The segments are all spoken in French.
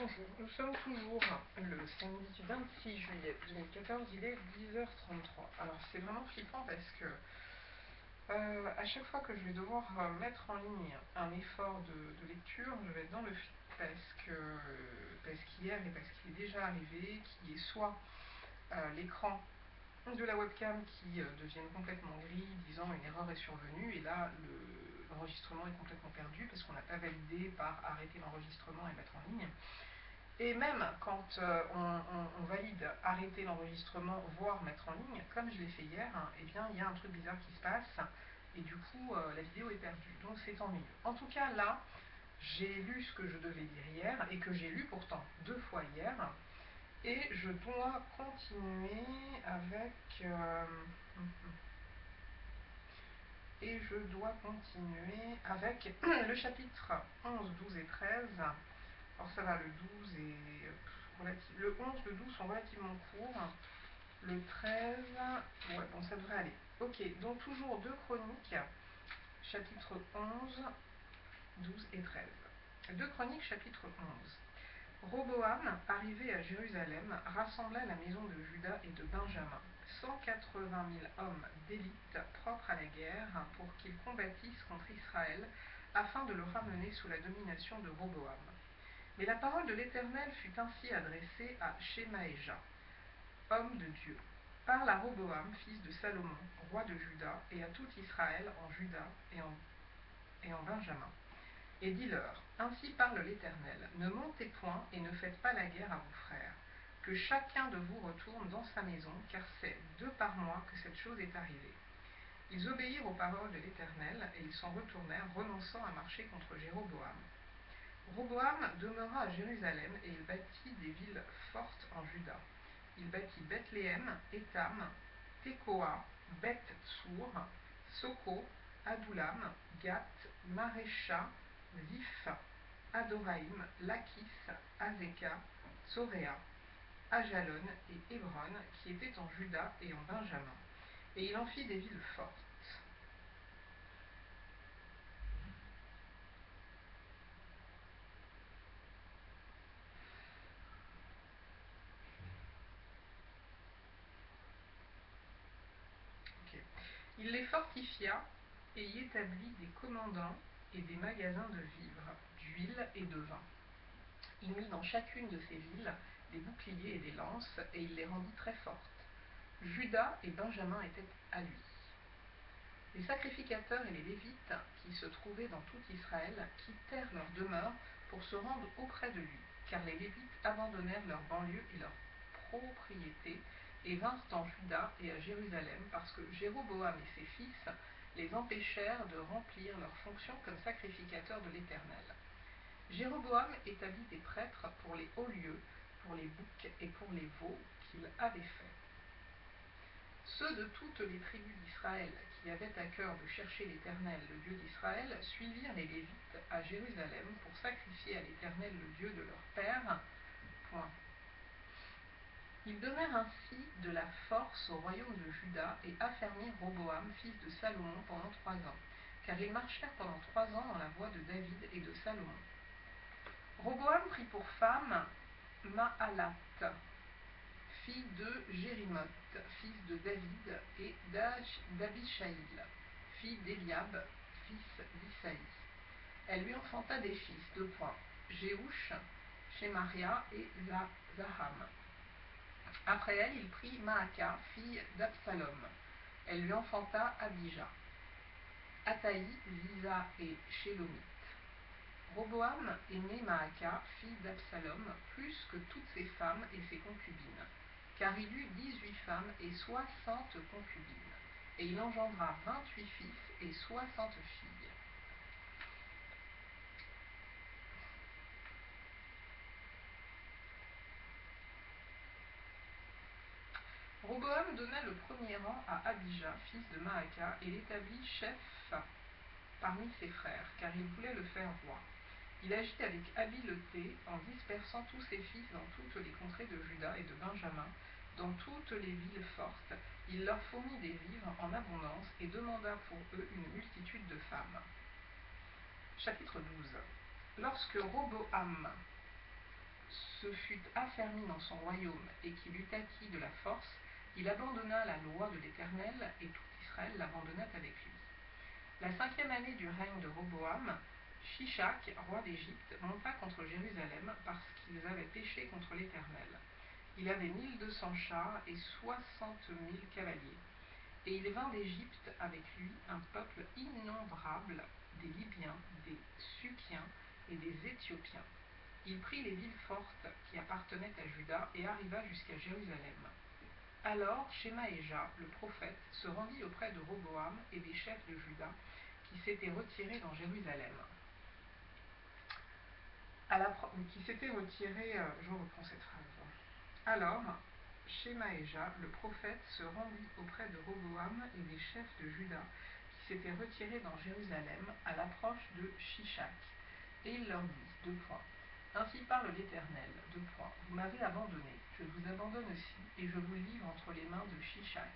Bonjour, nous sommes toujours le samedi 26 juillet 2014, il est 10h33. Alors c'est vraiment flippant parce que à chaque fois que je vais devoir mettre en ligne un effort de lecture, je vais être dans le flip parce qu'hier et parce qu'il est déjà arrivé, qu'il y ait soit l'écran de la webcam qui devienne complètement gris, disant une erreur est survenue, et là l'enregistrement est complètement perdu parce qu'on n'a pas validé par arrêter l'enregistrement et mettre en ligne. Et même quand on valide arrêter l'enregistrement, voire mettre en ligne, comme je l'ai fait hier, eh bien il y a un truc bizarre qui se passe, et du coup la vidéo est perdue, donc c'est ennuyeux. En tout cas là, j'ai lu ce que je devais lire hier, et que j'ai lu pourtant 2 fois hier, et je dois continuer avec... le chapitre 11, 12 et 13. Alors ça va, le 12 est le 11, le 12 sont relativement courts. Le 13, ouais, bon, ça devrait aller. Ok, donc toujours 2 chroniques, chapitre 11, 12 et 13. 2 chroniques, chapitre 11. Roboam, arrivé à Jérusalem, rassembla la maison de Juda et de Benjamin, 180 000 hommes d'élite propres à la guerre, pour qu'ils combattissent contre Israël, afin de le ramener sous la domination de Roboam. Mais la parole de l'Éternel fut ainsi adressée à Shemaéja, homme de Dieu. Parle à Roboam, fils de Salomon, roi de Juda, et à tout Israël en Juda et en Benjamin. Et dis-leur, ainsi parle l'Éternel, ne montez point et ne faites pas la guerre à vos frères, que chacun de vous retourne dans sa maison, car c'est 2 par mois que cette chose est arrivée. Ils obéirent aux paroles de l'Éternel, et ils s'en retournèrent, renonçant à marcher contre Jéroboam. Roboam demeura à Jérusalem, et il bâtit des villes fortes en Juda. Il bâtit Bethléem, Étam, Tekoa, Beth-Tsour, Soko, Adoulam, Gath, Marécha, Ziph, Adoraïm, Lachis, Azeka, Tsoréa, Ajalon et Hébron, qui étaient en Juda et en Benjamin. Et il en fit des villes fortes. Okay. Il les fortifia et y établit des commandants et des magasins de vivres, d'huile et de vin. Il mit dans chacune de ces villes des boucliers et des lances, et il les rendit très fortes. Juda et Benjamin étaient à lui. Les sacrificateurs et les Lévites, qui se trouvaient dans tout Israël, quittèrent leur demeure pour se rendre auprès de lui, car les Lévites abandonnèrent leurs banlieues et leurs propriétés, et vinrent en Juda et à Jérusalem, parce que Jéroboam et ses fils les empêchèrent de remplir leurs fonctions comme sacrificateurs de l'Éternel. Jéroboam établit des prêtres pour les hauts lieux, pour les boucs et pour les veaux qu'il avait faits. Ceux de toutes les tribus d'Israël qui avaient à cœur de chercher l'Éternel, le Dieu d'Israël, suivirent les Lévites à Jérusalem pour sacrifier à l'Éternel, le Dieu de leur père. Point. Ils donnèrent ainsi de la force au royaume de Juda et affermirent Roboam, fils de Salomon, pendant 3 ans, car ils marchèrent pendant 3 ans dans la voie de David et de Salomon. Roboam prit pour femme Mahalat, fille de Jérimoth, fils de David, et d'Abishaïl, fille d'Eliab, fils d'Isaïe. Elle lui enfanta des fils, 2 points, Jéhouch, Shemaria et Zaham. Après elle, il prit Maaka, fille d'Absalom. Elle lui enfanta Abijah, Ataï, Ziza et Shélomith. Roboam aimait Maaka, fille d'Absalom, plus que toutes ses femmes et ses concubines, car il eut 18 femmes et 60 concubines, et il engendra 28 fils et 60 filles. Roboam donna le premier rang à Abijah, fils de Maaka, et l'établit chef parmi ses frères, car il voulait le faire roi. Il agit avec habileté en dispersant tous ses fils dans toutes les contrées de Juda et de Benjamin, dans toutes les villes fortes. Il leur fournit des vivres en abondance et demanda pour eux une multitude de femmes. Chapitre 12. Lorsque Roboam se fut affermi dans son royaume et qu'il eut acquis de la force, il abandonna la loi de l'Éternel et tout Israël l'abandonna avec lui. La 5e année du règne de Roboam, Shishak, roi d'Égypte, monta contre Jérusalem parce qu'ils avaient péché contre l'Éternel. Il avait 1200 chars et 60 000 cavaliers. Et il vint d'Égypte avec lui un peuple innombrable, des Libyens, des Sukiens et des Éthiopiens. Il prit les villes fortes qui appartenaient à Juda et arriva jusqu'à Jérusalem. Alors Shemaéja, le prophète, se rendit auprès de Roboam et des chefs de Juda qui s'étaient retirés dans Jérusalem. Je reprends cette phrase. Alors Shemaéja, le prophète, se rendit auprès de Roboam et des chefs de Juda qui s'étaient retirés dans Jérusalem à l'approche de Shishak. Et il leur dit, Ainsi parle l'Éternel, Vous m'avez abandonné, je vous abandonne aussi, et je vous livre entre les mains de Shishak.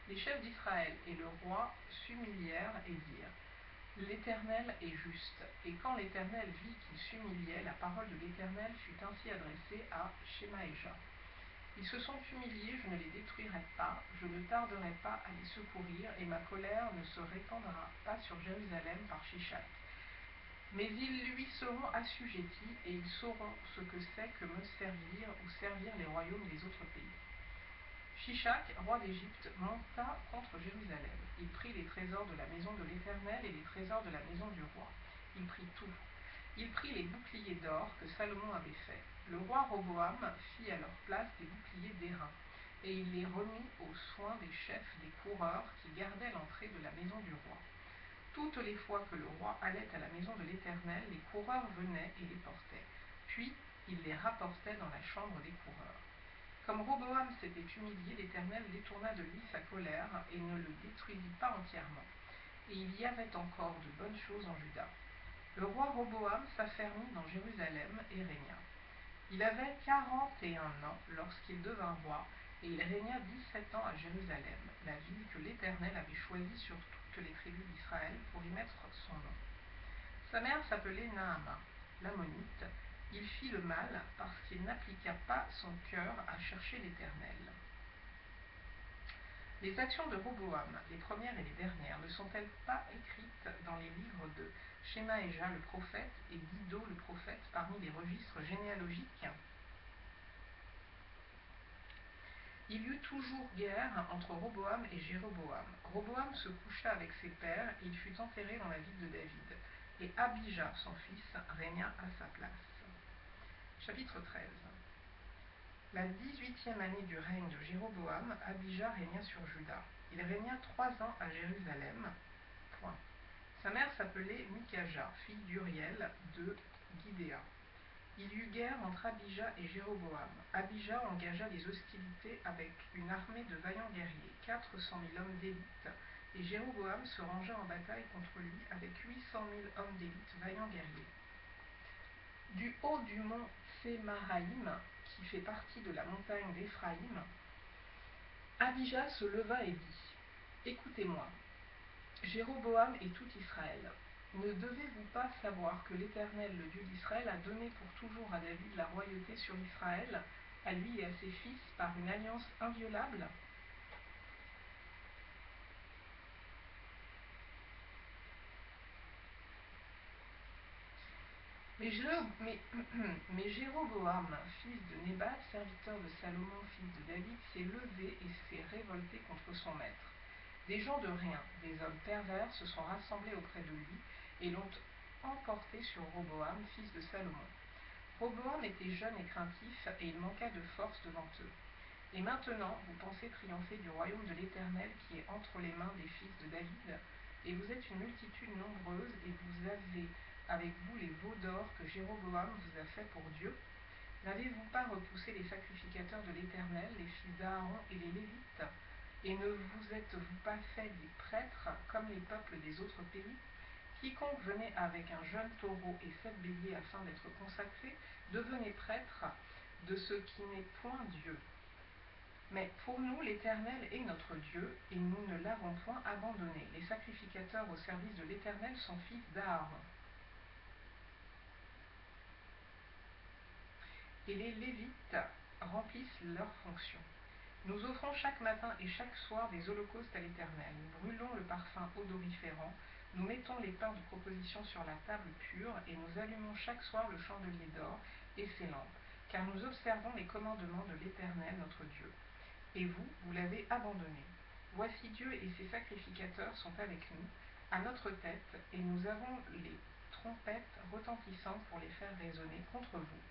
Les chefs d'Israël et le roi s'humilièrent et dirent, L'Éternel est juste. Et quand l'Éternel vit qu'il s'humiliait, la parole de l'Éternel fut ainsi adressée à Shemaéja. Ils se sont humiliés, je ne les détruirai pas, je ne tarderai pas à les secourir, et ma colère ne se répandra pas sur Jérusalem par Shishak. Mais ils lui seront assujettis, et ils sauront ce que c'est que me servir ou servir les royaumes des autres pays. Shishak, roi d'Égypte, monta contre Jérusalem. Il prit les trésors de la maison de l'Éternel et les trésors de la maison du roi. Il prit tout. Il prit les boucliers d'or que Salomon avait faits. Le roi Roboam fit à leur place des boucliers d'airain, et il les remit aux soins des chefs des coureurs qui gardaient l'entrée de la maison du roi. Toutes les fois que le roi allait à la maison de l'Éternel, les coureurs venaient et les portaient. Puis il les rapportait dans la chambre des coureurs. Comme Roboam s'était humilié, l'Éternel détourna de lui sa colère et ne le détruisit pas entièrement. Et il y avait encore de bonnes choses en Juda. Le roi Roboam s'affermit dans Jérusalem et régna. Il avait 41 ans lorsqu'il devint roi, et il régna 17 ans à Jérusalem, la ville que l'Éternel avait choisie sur toutes les tribus d'Israël pour y mettre son nom. Sa mère s'appelait Naama, l'ammonite. Il fit le mal parce qu'il n'appliqua pas son cœur à chercher l'Éternel. Les actions de Roboam, les premières et les dernières, ne sont-elles pas écrites dans les livres de Shemaéja le prophète et d'Iddo le prophète parmi les registres généalogiques? Il y eut toujours guerre entre Roboam et Jéroboam. Roboam se coucha avec ses pères et il fut enterré dans la ville de David. Et Abija, son fils, régna à sa place. Chapitre 13. La 18e année du règne de Jéroboam, Abija régna sur Juda. Il régna 3 ans à Jérusalem. Sa mère s'appelait Mikaja, fille d'Uriel de Gidéa. Il y eut guerre entre Abija et Jéroboam. Abija engagea les hostilités avec une armée de vaillants guerriers, 400 000 hommes d'élite, et Jéroboam se rangea en bataille contre lui avec 800 000 hommes d'élite vaillants guerriers. Du haut du mont Tsémaraïm, qui fait partie de la montagne d'Éphraïm, Abija se leva et dit, Écoutez-moi, Jéroboam et tout Israël, ne devez-vous pas savoir que l'Éternel, le Dieu d'Israël, a donné pour toujours à David la royauté sur Israël, à lui et à ses fils, par une alliance inviolable? Mais Jéroboam, fils de Nébat, serviteur de Salomon, fils de David, s'est levé et s'est révolté contre son maître. Des gens de rien, des hommes pervers, se sont rassemblés auprès de lui et l'ont emporté sur Roboam, fils de Salomon. Roboam était jeune et craintif, et il manqua de force devant eux. Et maintenant, vous pensez triompher du royaume de l'Éternel qui est entre les mains des fils de David, et vous êtes une multitude nombreuse, et vous avez avec vous les veaux d'or que Jéroboam vous a fait pour Dieu. N'avez-vous pas repoussé les sacrificateurs de l'Éternel, les fils d'Aaron et les Lévites? Et ne vous êtes-vous pas fait des prêtres comme les peuples des autres pays? Quiconque venait avec un jeune taureau et 7 béliers afin d'être consacré, devenait prêtre de ce qui n'est point Dieu. Mais pour nous, l'Éternel est notre Dieu, et nous ne l'avons point abandonné. Les sacrificateurs au service de l'Éternel sont fils d'Aaron. et les Lévites remplissent leurs fonctions. Nous offrons chaque matin et chaque soir des holocaustes à l'Éternel. Nous brûlons le parfum odoriférant. Nous mettons les pains de proposition sur la table pure et nous allumons chaque soir le chandelier d'or et ses lampes, car nous observons les commandements de l'Éternel notre Dieu. Et vous, vous l'avez abandonné. Voici Dieu et ses sacrificateurs sont avec nous, à notre tête, et nous avons les trompettes retentissantes pour les faire résonner contre vous.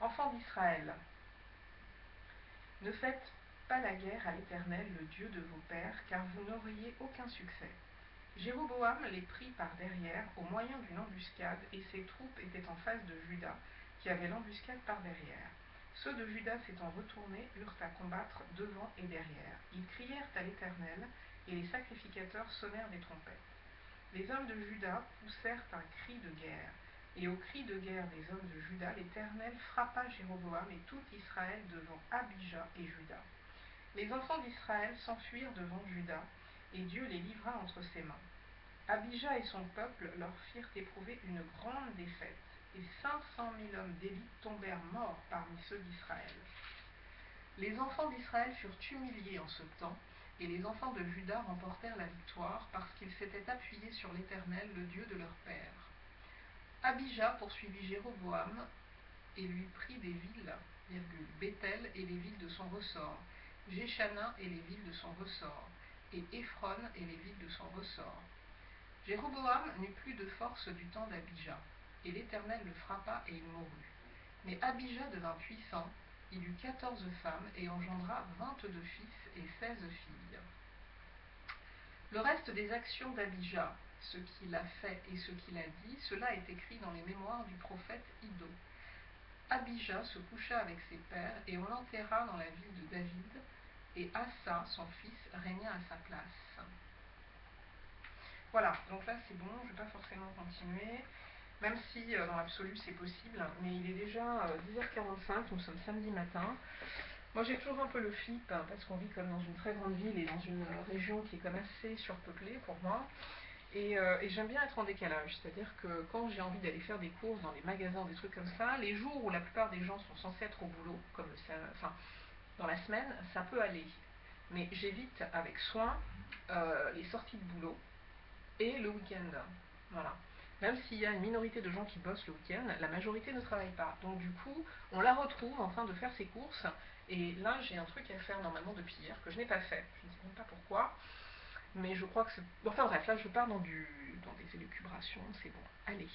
Enfants d'Israël, ne faites pas la guerre à l'Éternel, le Dieu de vos pères, car vous n'auriez aucun succès. Jéroboam les prit par derrière au moyen d'une embuscade, et ses troupes étaient en face de Juda, qui avait l'embuscade par derrière. Ceux de Juda s'étant retournés eurent à combattre devant et derrière. Ils crièrent à l'Éternel, et les sacrificateurs sonnèrent des trompettes. Les hommes de Juda poussèrent un cri de guerre, et au cri de guerre des hommes de Juda, l'Éternel frappa Jéroboam et tout Israël devant Abija et Juda. Les enfants d'Israël s'enfuirent devant Juda, et Dieu les livra entre ses mains. Abija et son peuple leur firent éprouver une grande défaite, et 500 000 hommes d'élite tombèrent morts parmi ceux d'Israël. Les enfants d'Israël furent humiliés en ce temps, et les enfants de Juda remportèrent la victoire, parce qu'ils s'étaient appuyés sur l'Éternel, le Dieu de leur père. Abija poursuivit Jéroboam, et lui prit des villes, Béthel et les villes de son ressort, Jéchana et les villes de son ressort, et Éphron et les villes de son ressort. Jéroboam n'eut plus de force du temps d'Abija, et l'Éternel le frappa et il mourut. Mais Abija devint puissant, il eut 14 femmes et engendra 22 fils et 16 filles. Le reste des actions d'Abija, ce qu'il a fait et ce qu'il a dit, cela est écrit dans les mémoires du prophète Iddo. Abija se coucha avec ses pères et on l'enterra dans la ville de David, et Asa, son fils, régna à sa place. Voilà, donc là c'est bon, je ne vais pas forcément continuer, même si dans l'absolu c'est possible, mais il est déjà 10h45, nous sommes samedi matin. Moi j'ai toujours un peu le flip, parce qu'on vit comme dans une très grande ville et dans une région qui est comme assez surpeuplée pour moi. Et j'aime bien être en décalage, c'est-à-dire que quand j'ai envie d'aller faire des courses dans les magasins, des trucs comme ça, les jours où la plupart des gens sont censés être au boulot, comme dans la semaine, ça peut aller. Mais j'évite avec soin les sorties de boulot et le week-end. Voilà. Même s'il y a une minorité de gens qui bossent le week-end, la majorité ne travaille pas. Donc du coup, on la retrouve en train de faire ses courses. Et là, j'ai un truc à faire normalement depuis hier que je n'ai pas fait. Je ne sais même pas pourquoi. Mais je crois que c'est... Enfin bref, là je pars dans des élucubrations, c'est bon. Allez.